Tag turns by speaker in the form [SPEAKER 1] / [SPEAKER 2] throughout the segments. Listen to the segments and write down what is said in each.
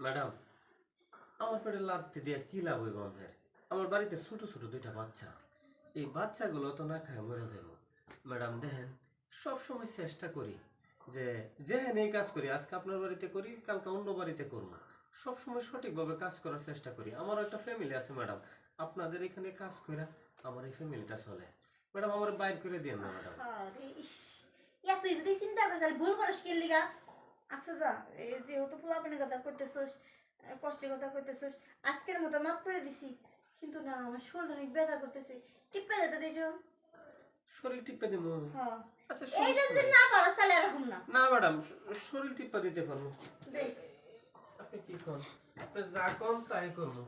[SPEAKER 1] Madam, আমার পেটে লাথি দিয়ে কি লাভ হইব আমাদের? আমার বাড়িতে ছোট ছোট দুইটা বাচ্চা, এই বাচ্চাগুলো তো না খায় মরে যাব। ম্যাডাম দেখেন, সবসময় চেষ্টা করি যে যেহেন এই কাজ করি, আজকে আপনার বাড়িতে করি, কালকে অন্য বাড়িতে করবো। সবসময় সঠিকভাবে কাজ করার চেষ্টা করি। আমারও একটা ফ্যামিলি আছে ম্যাডাম, আপনাদের এখানে কাজ করে আমার এই ফ্যামিলিটা চলে। ম্যাডাম, আমার বাইর করে দিয়েন না ম্যাডাম।
[SPEAKER 2] আরে ইস, তুই যদি চিন্তা করিস তাহলে ভুল করিস কি লিগা? আচ্ছা যা, এই যেহেতু পোলাপানের কথা কইতেছস, কষ্টের কথা কইতেছস, আজকের মতো মাফ করে দিছি। কিন্তু না, আমার শরীরটা অনেক ব্যথা করতেছে। টিপে যেতে দিও।
[SPEAKER 1] শরীর টিপা দিব?
[SPEAKER 2] হ্যাঁ,
[SPEAKER 1] আচ্ছা,
[SPEAKER 2] এইটা
[SPEAKER 1] সমস্যা
[SPEAKER 2] যদি
[SPEAKER 1] নাই।
[SPEAKER 2] না পারস তাহলে এরকম না।
[SPEAKER 1] না ম্যাডাম, শরীর টিপা দিতে পারবো।
[SPEAKER 2] দে।
[SPEAKER 1] আপনি কি করেন? আপনি যা করেন তাই করবো।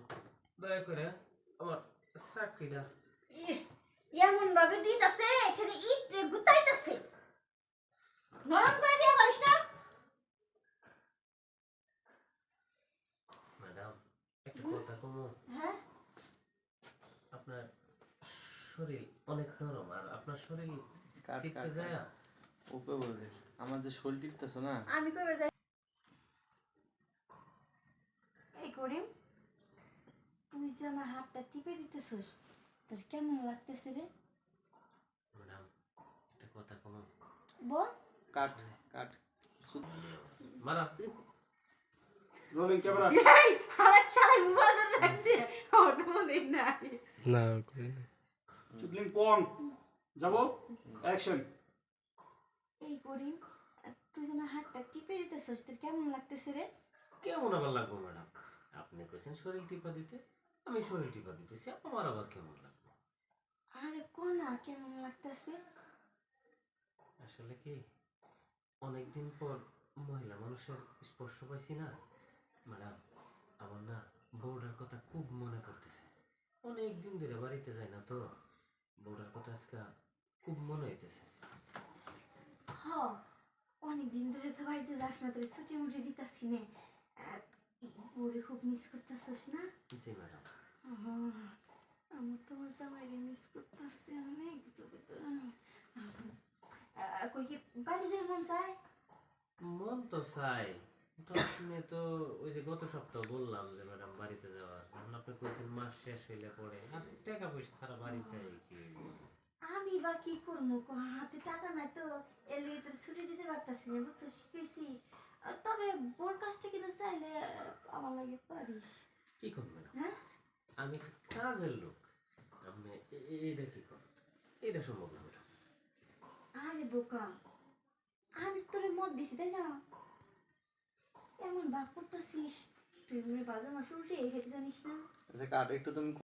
[SPEAKER 1] দয়া করে আমার চাকরিটা।
[SPEAKER 2] ইহ, এমন ভাবে দিতাছে, এখানে ইট গুতাইতাছে। নরম করে দিয়ে পারিস না?
[SPEAKER 1] ম্যাডাম, একটা কথা কমু।
[SPEAKER 2] হ্যাঁ,
[SPEAKER 1] আপনার শরীর অনেক নরম, আর আপনার শরীর টিপতে যায়।
[SPEAKER 3] ওকে বলছে আমার যে শরীর টিপতেছো না।
[SPEAKER 2] আমি কইবে যাই। এই করিম, তুই যে আমার হাতটা টিপে দিতেছস, তোর কেমন লাগতেছে রে?
[SPEAKER 1] ম্যাডাম, একটা কথা কমু।
[SPEAKER 2] বল।
[SPEAKER 3] কাট কাট
[SPEAKER 1] মারা।
[SPEAKER 4] Rolling camera.
[SPEAKER 2] এই আরে শালা মোবাইল রাখছে, ওর তো মনে নাই।
[SPEAKER 5] না করি না।
[SPEAKER 4] শুটলিং পং যাবো অ্যাকশন।
[SPEAKER 2] এই করিম, তুই যে আমার হাতটা টিপে দিতেছস, তোর কেমন লাগতেছে রে?
[SPEAKER 1] কেমন আবার লাগবো ম্যাডাম? আপনি কইছেন শরীর টিপা দিতে, আমি শরীর টিপা দিতেছি, আমার আবার কেমন লাগবে?
[SPEAKER 2] আরে কোনা কেমন লাগতেছে?
[SPEAKER 1] আসলে কি, অনেকদিন পর মহিলা মানুষের স্পর্শ পাইছি না ম্যাডাম। আমার না বউটার কথা খুব মনে পড়তেছে। অনেক দিন ধরে বাড়িতে যাই না তো, বউটার কথা আজকে খুব মনে হইতেছে।
[SPEAKER 2] হ, অনেক দিন ধরে তো বাড়িতে যাস না, তোর ছুটি মুটি দিতাছি নে। ওরে খুব মিস করতেছস না?
[SPEAKER 1] জি ম্যাডাম।
[SPEAKER 2] আমার তোমার জামাইরে মিস করতেছি অনেক। যদি তো কই কি বাড়িতে মন চায়?
[SPEAKER 1] মন তো চাই, তো আপনি তো ওই যে গত সপ্তাহ বললাম যে ম্যাডাম বাড়িতে যাওয়ার, এখন আপনি কইছেন মাস শেষ হইলে পরে, আর টাকা পয়সা ছাড়া বাড়ি চাই কি?
[SPEAKER 2] আমি বা কি করবো, হাতে টাকা নাই তো, এলে তোর ছুটি দিতে পারতাছি না, বুঝছো? শিখেছি। তবে বোর কাজটা কিন্তু চাইলে আমার লাগে পারিস।
[SPEAKER 1] কি করবেন ম্যাডাম?
[SPEAKER 2] হ্যাঁ,
[SPEAKER 1] আমি একটা কাজের লোক, আপনি এইটা কি করেন? এটা সম্ভব না ম্যাডাম।
[SPEAKER 2] আরে বোকা, আমি তোরে মত দিছি তাই না? এমন ভাব করতেছিস, তুই মনে বাজে মাছ উল্টে খেতে জানিস না?
[SPEAKER 3] আচ্ছা কাট একটু তুমি